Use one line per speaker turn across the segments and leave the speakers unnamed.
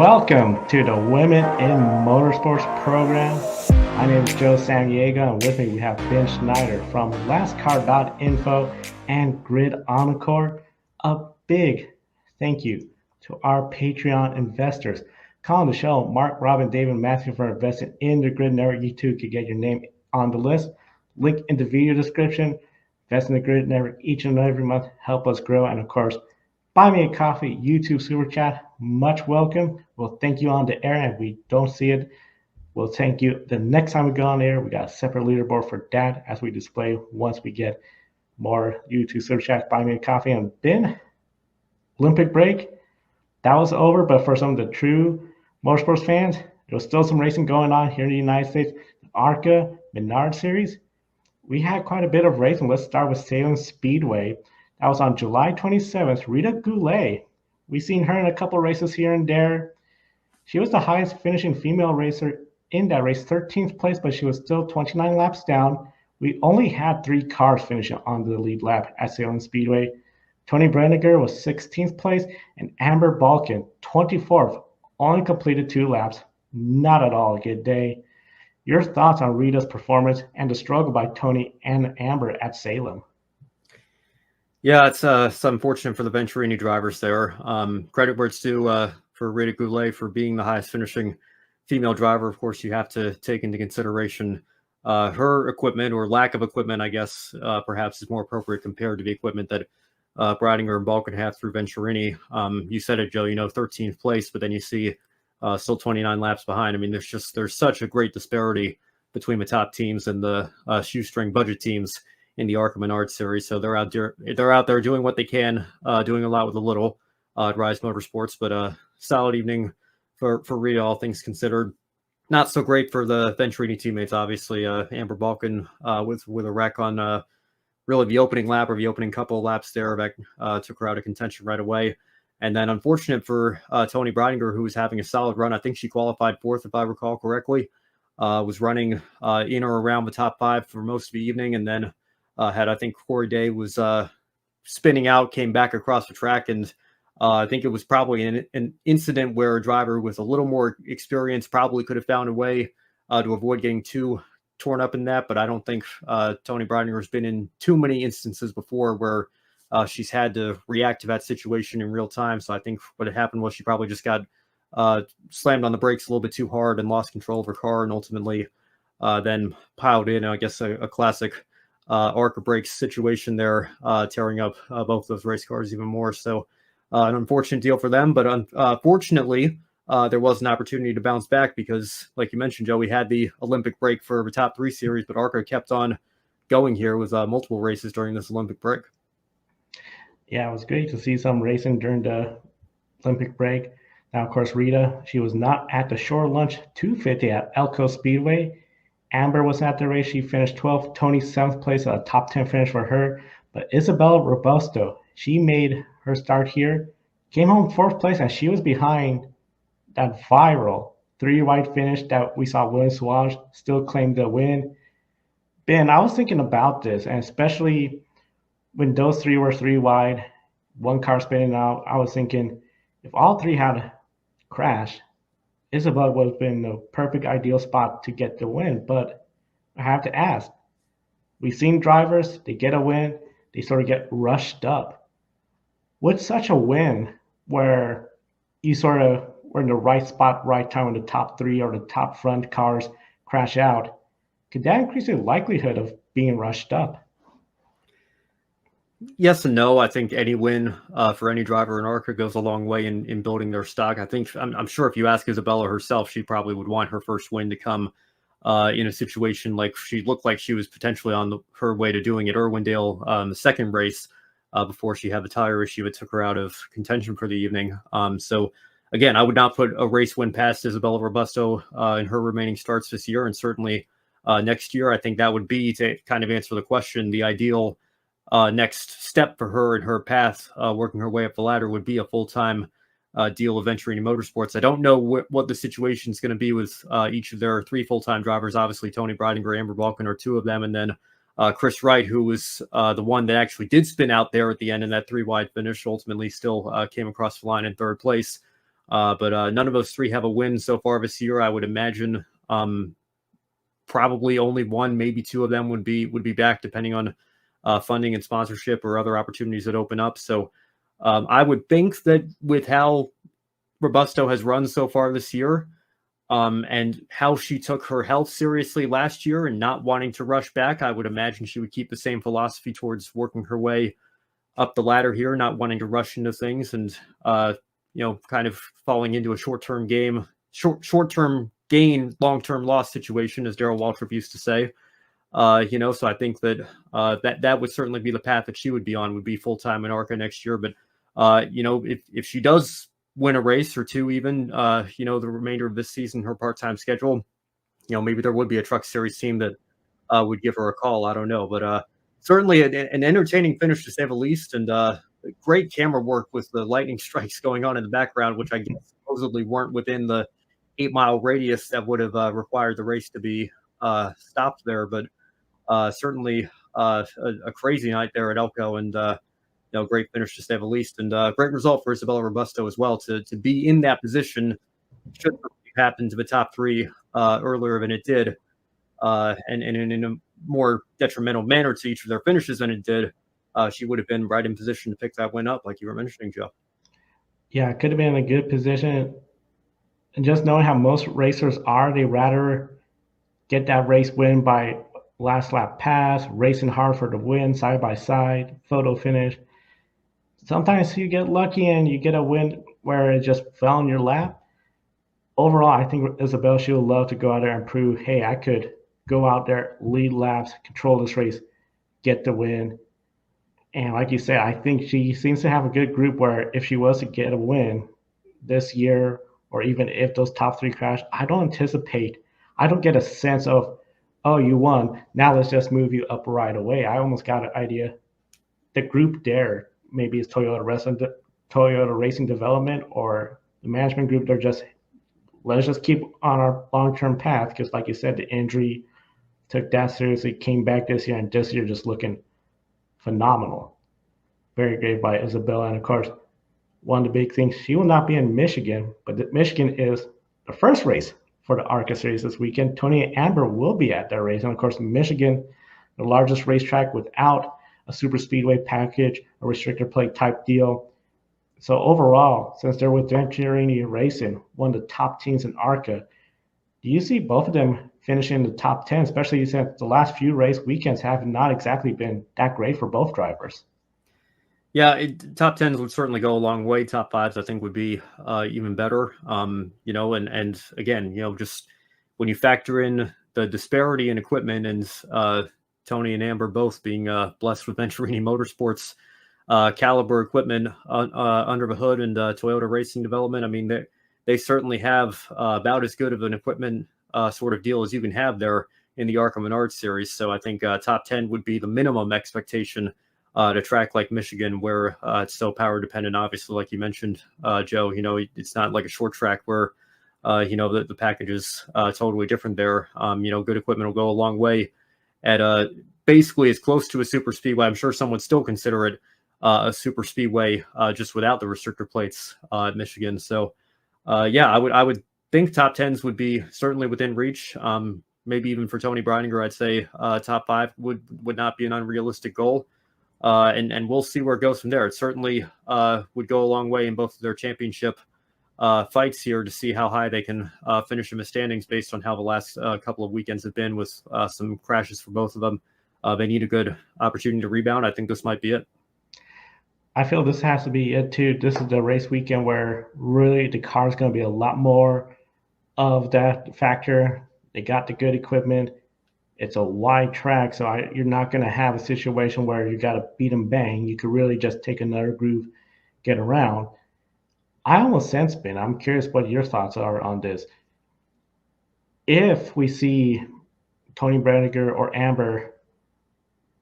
Welcome to the Women in Motorsports program. My name is Joe Sandiego, and with me we have Ben Schneider from lastcar.info and Grid Encore. A big thank you to our Patreon investors. Calling the show, Mark, Robin, David, and Matthew for investing in the Grid Network. You too could get your name on the list. Link in the video description. Invest in the Grid Network each and every month. Help us grow. And of course, buy me a coffee, YouTube super chat. Much welcome. We'll thank you on the air, and if we don't see it, we'll thank you the next time we go on the air. We got a separate leaderboard for that as we display once we get more YouTube super chats. Buy me a coffee. And Ben, Olympic break, that was over, but for some of the true motorsports fans, there was still some racing going on here in the United States. The ARCA Menards Series, we had quite a bit of racing. Let's start with Salem Speedway. That was on July 27th. Rita Goulet, we've seen her in a couple races here and there. She was the highest finishing female racer in that race, 13th place, but she was still 29 laps down. We only had 3 cars finishing on the lead lap at Salem Speedway. Tony Brenniger was 16th place, and Amber Balkan, 24th, only completed 2 laps. Not at all a good day. Your thoughts on Rita's performance and the struggle by Tony and Amber at Salem?
Yeah, it's unfortunate for the Venturini drivers there. Credit where it's due for Rita Goulet for being the highest finishing female driver. Of course, you have to take into consideration her equipment, or lack of equipment, I guess, perhaps is more appropriate compared to the equipment that Breidinger and Balkan have through Venturini. You said it, Joe, 13th place, but then you see still 29 laps behind. I mean, there's such a great disparity between the top teams and the shoestring budget teams in the ARCA Menards Series. So they're out there doing what they can, doing a lot with a little at Rise Motorsports. But solid evening for Rita, all things considered. Not so great for the Venturini teammates, obviously. Amber Balkan with a wreck on really the opening lap, or the opening couple of laps there, that took her out of contention right away. And then unfortunate for Tony Breidinger, who was having a solid run. I think she qualified 4th, if I recall correctly. Was running in or around the top 5 for most of the evening, and then I think Corey Day was spinning out, came back across the track, and I think it was probably an incident where a driver with a little more experience probably could have found a way to avoid getting too torn up in that. But I don't think Tony Breidinger has been in too many instances before where she's had to react to that situation in real time. So I think what had happened was she probably just got slammed on the brakes a little bit too hard and lost control of her car, and ultimately then piled in, I guess, a classic ARCA brakes situation there, tearing up both those race cars even more. So an unfortunate deal for them, but unfortunately there was an opportunity to bounce back because, like you mentioned, Joe, we had the Olympic break for the top 3 series, but ARCA kept on going here with multiple races during this Olympic break.
Yeah, it was great to see some racing during the Olympic break. Now, of course, Rita, she was not at the Shore Lunch 250 at Elko Speedway. Amber was at the race. She finished 12th. Tony, 7th place, a top 10 finish for her. But Isabella Robusto, she made her start here, came home 4th place, and she was behind that viral 3-wide finish that we saw William Suarez still claim the win. Ben, I was thinking about this, and especially when those 3 were 3 wide, 1 car spinning out, I was thinking if all 3 had crashed, Isabel would have been the perfect ideal spot to get the win. But I have to ask, we've seen drivers, they get a win, they sort of get rushed up. With such a win where you sort of were in the right spot, right time when the top 3 or the top front cars crash out, could that increase the likelihood of being rushed up?
Yes and no. I think any win for any driver in ARCA goes a long way in building their stock. I'm sure if you ask Isabella herself, she probably would want her first win to come in a situation like she looked like she was potentially on her way to doing at Irwindale, the second race, before she had the tire issue that took her out of contention for the evening. So again, I would not put a race win past Isabella Robusto in her remaining starts this year, and certainly next year. I think that would be, to kind of answer the question, the ideal next step for her in her path, working her way up the ladder, would be a full-time deal with Venturini Motorsports. I don't know what the situation is going to be with each of their 3 full-time drivers. Obviously, Tony Breidinger, Amber Balkan are 2 of them, and then Chris Wright, who was the one that actually did spin out there at the end in that 3-wide finish, ultimately still came across the line in 3rd place. But none of those three have a win so far this year. I would imagine probably only one, maybe two of them would be back, depending on funding and sponsorship or other opportunities that open up. So I would think that with how Robusto has run so far this year, and how she took her health seriously last year and not wanting to rush back, I would imagine she would keep the same philosophy towards working her way up the ladder here, not wanting to rush into things and kind of falling into a short-term gain, long-term loss situation, as Daryl Waltrip used to say. So I think that that would certainly be the path that she would be on, would be full-time in ARCA next year. But if she does win a race or two, even the remainder of this season, her part-time schedule, maybe there would be a truck series team that would give her a call. I don't know, but certainly an entertaining finish to say the least, and great camera work with the lightning strikes going on in the background, which I guess supposedly weren't within the 8-mile radius that would have required the race to be stopped there. But certainly a crazy night there at Elko, and great finish to say the least, and great result for Isabella Robusto as well to be in that position should happen to the top three earlier than it did, and in a more detrimental manner to each of their finishes than it did. She would have been right in position to pick that win up, like you were mentioning, Joe.
Yeah, it could have been in a good position. And just knowing how most racers are, they rather get that race win by last lap pass, racing hard for the win, side by side, photo finish. Sometimes you get lucky and you get a win where it just fell in your lap. Overall, I think Isabel, she would love to go out there and prove, hey, I could go out there, lead laps, control this race, get the win. And like you said, I think she seems to have a good group where if she was to get a win this year, or even if those top three crash, I don't get a sense of, oh, you won, now let's just move you up right away. I almost got an idea. The group there, maybe it's Toyota Racing Development or the management group, they're just, let's just keep on our long-term path, because like you said, the injury took that seriously, came back this year, and this year just looking phenomenal. Very great by Isabella. And of course, one of the big things, she will not be in Michigan, but Michigan is the first race for the ARCA series this weekend. Tony and Amber will be at that race. And of course, Michigan, the largest racetrack without a super speedway package, a restrictor plate type deal. So overall, since they're with Venturini Racing, one of the top teams in ARCA, do you see both of them finishing in the top 10, especially since the last few race weekends have not exactly been that great for both drivers?
Yeah, top 10s would certainly go a long way. Top 5s, I think, would be even better. And again, just when you factor in the disparity in equipment, and Tony and Amber both being blessed with Venturini Motorsports caliber equipment under the hood, and Toyota Racing Development, I mean, they certainly have about as good of an equipment sort of deal as you can have there in the ARCA Menards Series. So I think top 10 would be the minimum expectation to track like Michigan, where it's so power dependent. Obviously, like you mentioned, Joe, it's not like a short track where the package is totally different there. Good equipment will go a long way at basically as close to a super speedway. I'm sure some would still consider it a super speedway just without the restrictor plates at Michigan. So I would think top 10s would be certainly within reach. Maybe even for Tony Breininger, I'd say top 5 would not be an unrealistic goal. And we'll see where it goes from there. It certainly would go a long way in both of their championship fights here to see how high they can finish in the standings based on how the last couple of weekends have been with some crashes for both of them. They need a good opportunity to rebound. I think this might be it.
I feel this has to be it too. This is the race weekend where really the car is going to be a lot more of that factor. They got the good equipment. It's a wide track, so you're not going to have a situation where you got to beat them bang. You could really just take another groove, get around. I almost sense, Ben, I'm curious what your thoughts are on this. If we see Tony Breininger or Amber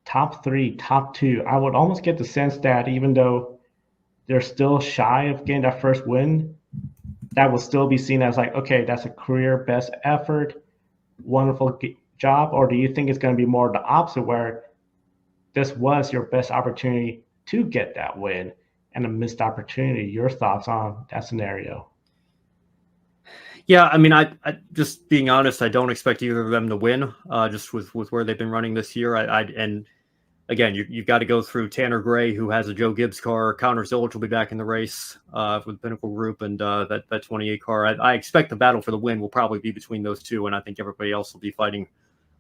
top 3, top 2, I would almost get the sense that even though they're still shy of getting that first win, that will still be seen as like, okay, that's a career best effort, wonderful job. Or do you think it's going to be more the opposite, where this was your best opportunity to get that win and a missed opportunity? Your thoughts on that scenario?
Yeah, I mean, I just being honest, I don't expect either of them to win. Just with where they've been running this year, and again, you've got to go through Tanner Gray, who has a Joe Gibbs car. Connor Zolch will be back in the race with the Pinnacle Group and that 28 car. I expect the battle for the win will probably be between those two, and I think everybody else will be fighting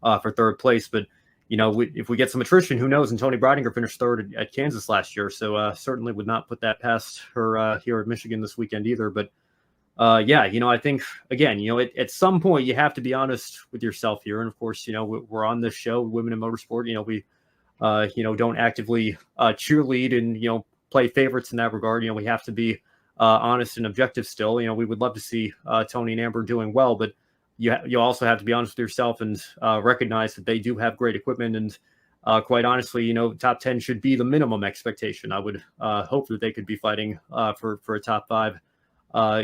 for third place. But if we get some attrition, who knows? And Tony Breidinger finished third at Kansas last year, so certainly would not put that past her here at Michigan this weekend either. But yeah, I think again, at some point you have to be honest with yourself here, and of course, we're on this show, Women in Motorsport. We don't actively cheerlead and, play favorites in that regard. We have to be honest and objective still. We would love to see Tony and Amber doing well, but you also have to be honest with yourself and recognize that they do have great equipment. And quite honestly, top 10 should be the minimum expectation. I would hope that they could be fighting for a top 5,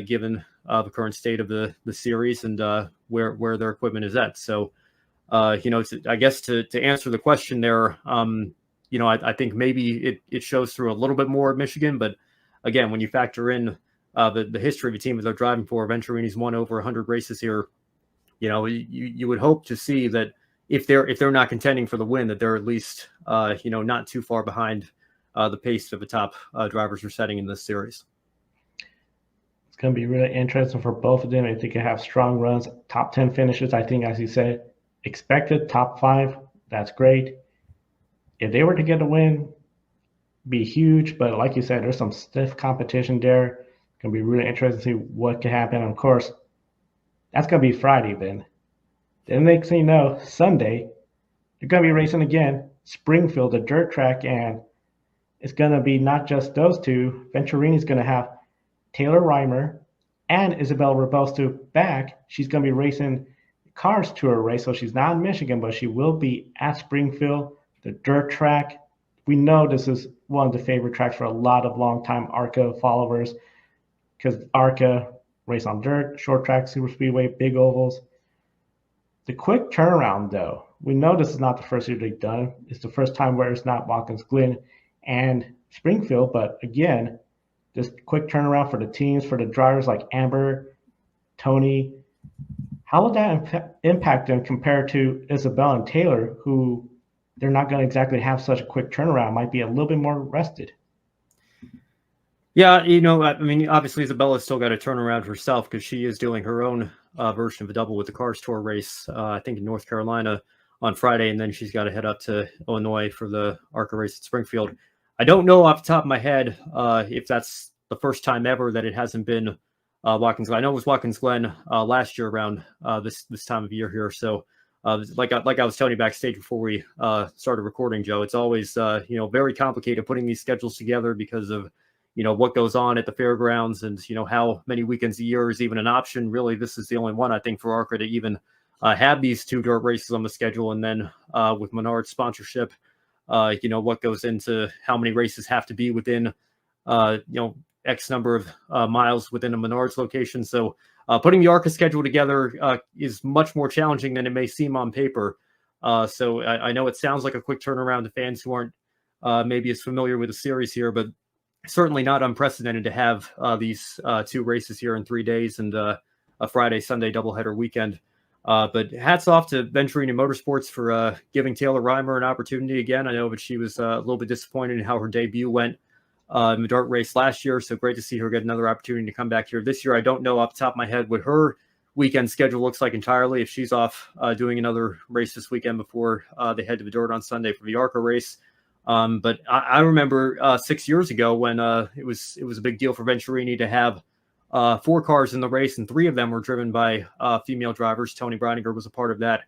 given the current state of the series and where their equipment is at. So, I guess to answer the question there, I think maybe it shows through a little bit more at Michigan, but again, when you factor in the history of a team that they're driving for, Venturini's won over 100 races here. You would hope to see that if they're not contending for the win, that they're at least not too far behind the pace of the top drivers are setting in this series.
It's going to be really interesting for both of them if they can have strong runs, top 10 finishes. I think, as you said, expected top 5. That's great. If they were to get a win, be huge. But like you said, there's some stiff competition there. It's going to be really interesting to see what can happen. And of course, that's going to be Friday then. Then next thing you know, Sunday, they're going to be racing again, Springfield, the dirt track. And it's going to be not just those two. Venturini's going to have Taylor Reimer and Isabel Robusto back. She's going to be racing Cars Tour race, so she's not in Michigan, but she will be at Springfield, the dirt track. We know this is one of the favorite tracks for a lot of longtime ARCA followers because ARCA race on dirt, short track, super speedway, big ovals. The quick turnaround, though, we know this is not the first year they've done. It's the first time where it's not Watkins Glen and Springfield, but again, this quick turnaround for the teams, for the drivers like Amber, Tony. How would that impact them compared to Isabel and Taylor, who they're not going to exactly have such a quick turnaround, might be a little bit more rested?
Yeah, I mean, obviously Isabella's still got to turn around herself because she is doing her own version of a double with the Cars Tour race, I think in North Carolina on Friday, and then she's got to head up to Illinois for the ARCA race at Springfield. I don't know off the top of my head if that's the first time ever that it hasn't been Watkins Glen. I know it was Watkins Glen last year around this time of year here. So like I was telling you backstage before we started recording, Joe, it's always very complicated putting these schedules together because of what goes on at the fairgrounds and how many weekends a year is even an option. Really, this is the only one I think for ARCA to even have these 2 dirt races on the schedule, and then with Menards sponsorship, what goes into how many races have to be within X number of miles within a Menards location. So putting the ARCA schedule together is much more challenging than it may seem on paper. So I know it sounds like a quick turnaround to fans who aren't maybe as familiar with the series here, but certainly not unprecedented to have these 2 races here in 3 days and a Friday, Sunday doubleheader weekend. But hats off to Venturini Motorsports for giving Taylor Reimer an opportunity again. I know that she was a little bit disappointed in how her debut went in the dirt race last year. So great to see her get another opportunity to come back here this year. I don't know off the top of my head what her weekend schedule looks like entirely, if she's off doing another race this weekend before they head to the dirt on Sunday for the ARCA race. But I remember 6 years ago when it was a big deal for Venturini to have 4 cars in the race, and 3 of them were driven by female drivers. Tony Breidinger was a part of that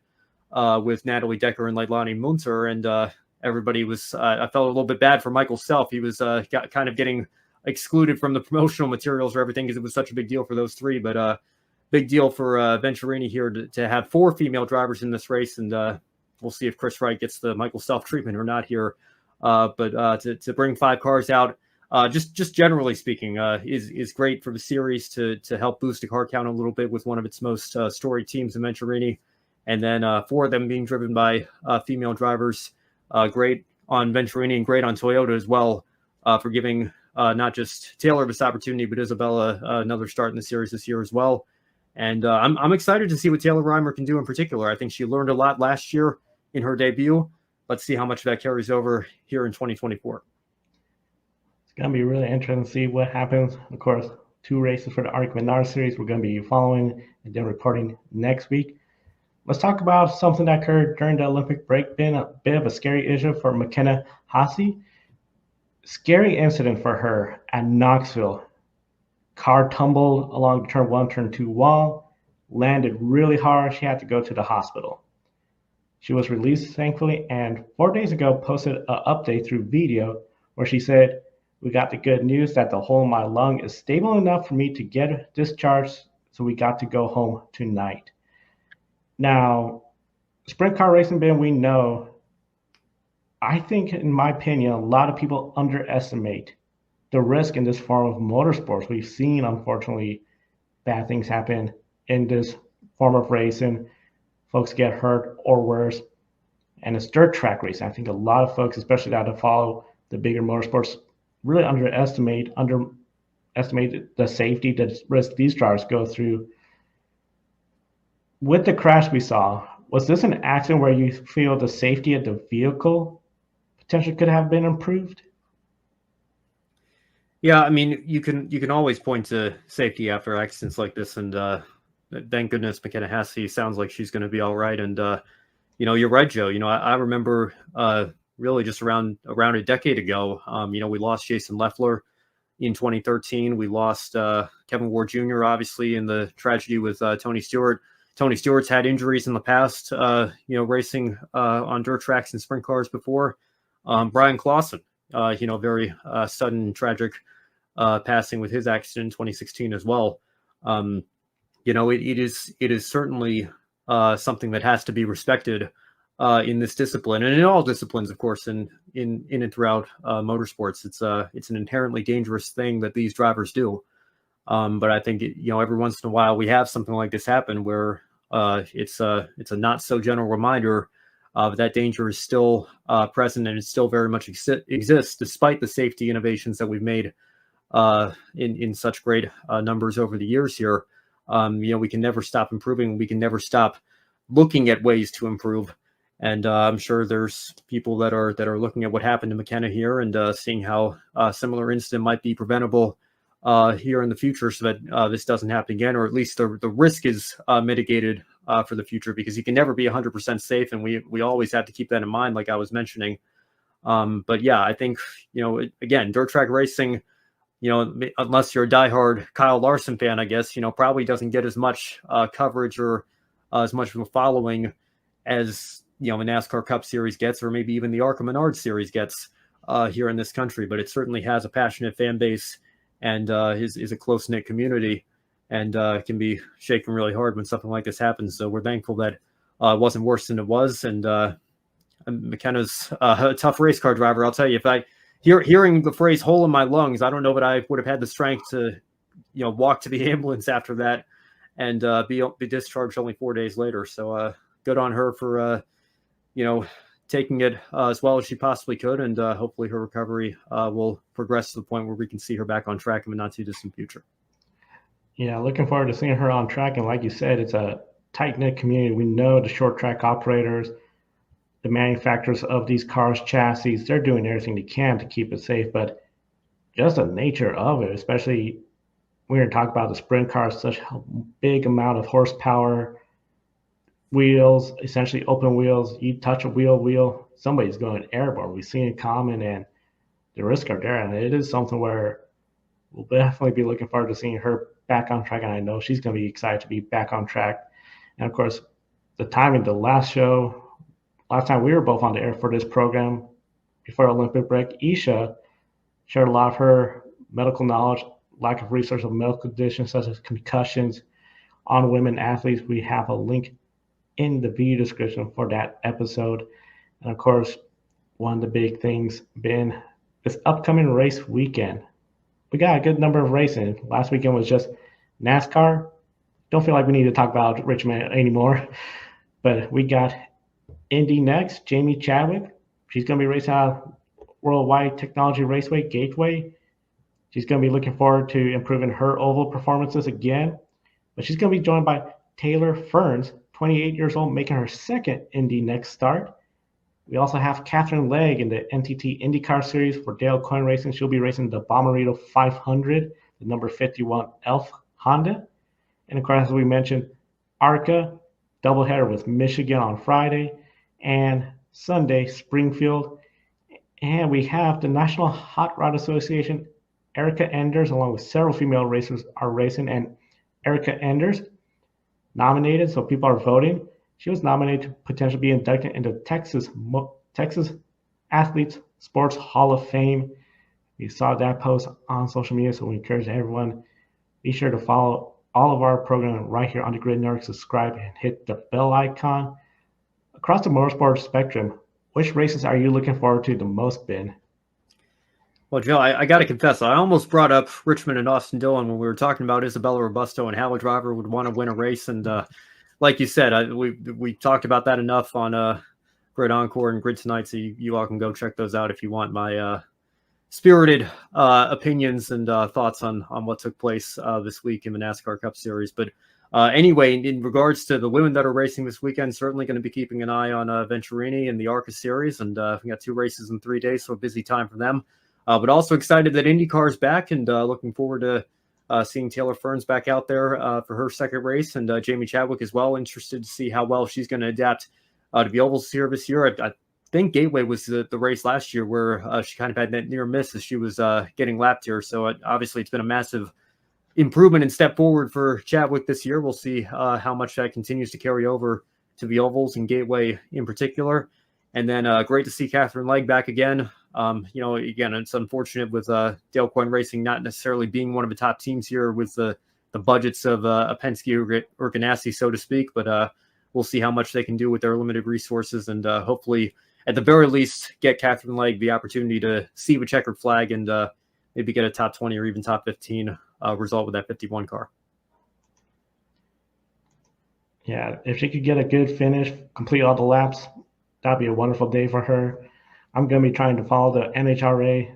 with Natalie Decker and Leilani Munzer, and everybody was, I felt a little bit bad for Michael Self. He was kind of getting excluded from the promotional materials or everything because it was such a big deal for those 3. But big deal for Venturini here to have 4 female drivers in this race. And we'll see if Chris Wright gets the Michael Self treatment or not here. But to bring 5 cars out, just generally speaking, is great for the series to help boost the car count a little bit with one of its most storied teams in Venturini. And then 4 of them being driven by female drivers. Great on Venturini and great on Toyota as well for giving not just Taylor this opportunity, but Isabella another start in the series this year as well. And I'm excited to see what Taylor Reimer can do in particular. I think she learned a lot last year in her debut. Let's see how much of that carries over here in 2024.
It's going to be really interesting to see what happens. Of course, 2 races for the ARCA Menards Series we're going to be following and then reporting next week. Let's talk about something that occurred during the Olympic break. Been a bit of a scary issue for McKenna Haase. Scary incident for her at Knoxville. Car tumbled along the turn 1, turn 2 wall, landed really hard. She had to go to the hospital. She was released, thankfully, and 4 days ago posted an update through video where she said, "We got the good news that the hole in my lung is stable enough for me to get discharged, so we got to go home tonight." Now, sprint car racing, Ben, we know, I think, in my opinion, a lot of people underestimate the risk in this form of motorsports. We've seen, unfortunately, bad things happen in this form of racing. Folks get hurt or worse. And it's dirt track racing. I think a lot of folks, especially that follow the bigger motorsports, really underestimate the safety, the risk these drivers go through. With the crash we saw, was this an accident where you feel the safety of the vehicle potentially could have been improved?
Yeah, I mean, you can always point to safety after accidents like this, and thank goodness McKenna Haase sounds like she's going to be all right. And you're right, Joe. I remember really just around a decade ago. We lost Jason Leffler in 2013. We lost Kevin Ward Jr. obviously in the tragedy with Tony Stewart. Tony Stewart's had injuries in the past, racing on dirt tracks and sprint cars before. Brian Clausen, very sudden, tragic passing with his accident in 2016 as well. It is certainly something that has to be respected in this discipline, and in all disciplines, of course, in and throughout motorsports. It's an inherently dangerous thing that these drivers do. But I think every once in a while we have something like this happen where it's a not so general reminder that danger is still present, and it still very much exists despite the safety innovations that we've made in such great numbers over the years here. We can never stop improving. We can never stop looking at ways to improve. And I'm sure there's people that are looking at what happened to McKenna here and seeing how a similar incident might be preventable here in the future, so that this doesn't happen again, or at least the risk is mitigated for the future, because you can never be 100% safe, and we always have to keep that in mind, like I was mentioning. But yeah, I think again, dirt track racing, unless you're a diehard Kyle Larson fan, I guess, probably doesn't get as much coverage or as much of a following as the NASCAR Cup Series gets, or maybe even the ARCA Menards Series gets here in this country. But it certainly has a passionate fan base and is a close-knit community, and can be shaken really hard when something like this happens. So we're thankful that it wasn't worse than it was. And McKenna's a tough race car driver. I'll tell you, if hearing the phrase "hole in my lungs," I don't know that I would have had the strength to walk to the ambulance after that and be discharged only 4 days later. So good on her for taking it as well as she possibly could, and hopefully her recovery will progress to the point where we can see her back on track in the not too distant future.
Yeah, looking forward to seeing her on track. And like you said, it's a tight-knit community. We know the short track operators, the manufacturers of these cars, chassis, they're doing everything they can to keep it safe. But just the nature of it, especially when you're talking about the sprint cars, such a big amount of horsepower, wheels, essentially open wheels. You touch a wheel, somebody's going airborne. We've seen it common, and the risks are there. And it is something where we'll definitely be looking forward to seeing her back on track. And I know she's going to be excited to be back on track. And of course, the timing, the last time we were both on the air for this program before Olympic break, Isha shared a lot of her medical knowledge, lack of research of medical conditions such as concussions on women athletes. We have a link in the video description for that episode. And of course, one of the big things been this upcoming race weekend. We got a good number of racing. Last weekend was just NASCAR. Don't feel like we need to talk about Richmond anymore, but we got Indy next. Jamie Chadwick, she's going to be racing out Worldwide Technology Raceway Gateway. She's going to be looking forward to improving her oval performances again. But she's going to be joined by Taylor Ferns, 28 years old, making her second Indy next start. We also have Catherine Legg in the NTT IndyCar Series for Dale Coyne Racing. She'll be racing the Bommarito 500, the number 51 Elf Honda. And of course, as we mentioned, ARCA doubleheader with Michigan on Friday and Sunday, Springfield. And we have the National Hot Rod Association. Erica Enders, along with several female racers, are racing. And Erica Enders, nominated, so people are voting. She was nominated to potentially be inducted into Texas Athletes Sports Hall of Fame. We saw that post on social media, so we encourage everyone, be sure to follow all of our programming right here on the Grid Network, subscribe, and hit the bell icon. Across the motorsport spectrum, which races are you looking forward to the most, Ben?
Well, Joe, I got to confess, I almost brought up Richmond and Austin Dillon when we were talking about Isabella Robusto and how a driver would want to win a race. And like you said, we talked about that enough on Grid Encore and Grid Tonight, so you all can go check those out if you want my spirited opinions and thoughts on what took place this week in the NASCAR Cup Series. But anyway, in regards to the women that are racing this weekend, certainly going to be keeping an eye on Venturini and the ARCA Series. And we got 2 races in 3 days, so a busy time for them. But also excited that IndyCar is back, and looking forward to seeing Taylor Ferns back out there for her second race, and Jamie Chadwick as well. Interested to see how well she's going to adapt to the ovals here this year. I think Gateway was the race last year where she kind of had that near miss as she was getting lapped here. So obviously it's been a massive improvement and step forward for Chadwick this year. We'll see how much that continues to carry over to the ovals and Gateway in particular. And then great to see Catherine Legg back again. Again, it's unfortunate with Dale Coyne Racing not necessarily being one of the top teams here with the budgets of a Penske or Ganassi, so to speak. But we'll see how much they can do with their limited resources, and hopefully, at the very least, get Catherine Legg the opportunity to see the checkered flag and maybe get a top 20 or even top 15 result with that 51 car.
Yeah, if she could get a good finish, complete all the laps, that'd be a wonderful day for her. I'm going to be trying to follow the NHRA.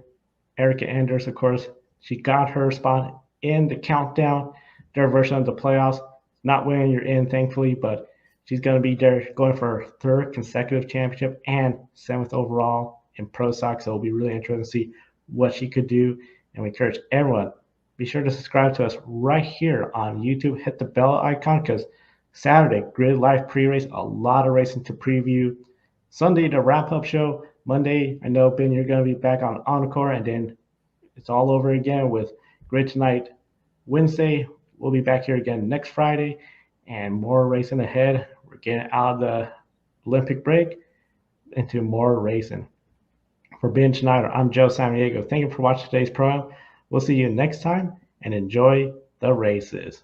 Erica Enders, of course, she got her spot in the countdown, their version of the playoffs. Not winning, you're in, thankfully, but she's going to be there going for her 3rd consecutive championship and 7th overall in Pro Stock. So it'll be really interesting to see what she could do. And we encourage everyone, be sure to subscribe to us right here on YouTube. Hit the bell icon, because Saturday, Grid Live pre-race, a lot of racing to preview. Sunday, the wrap-up show. Monday, I know, Ben, you're going to be back on Encore, and then it's all over again with Grid Tonight. Wednesday, we'll be back here again next Friday, and more racing ahead. We're getting out of the Olympic break into more racing. For Ben Schneider, I'm Joe Samaniego. Thank you for watching today's program. We'll see you next time, and enjoy the races.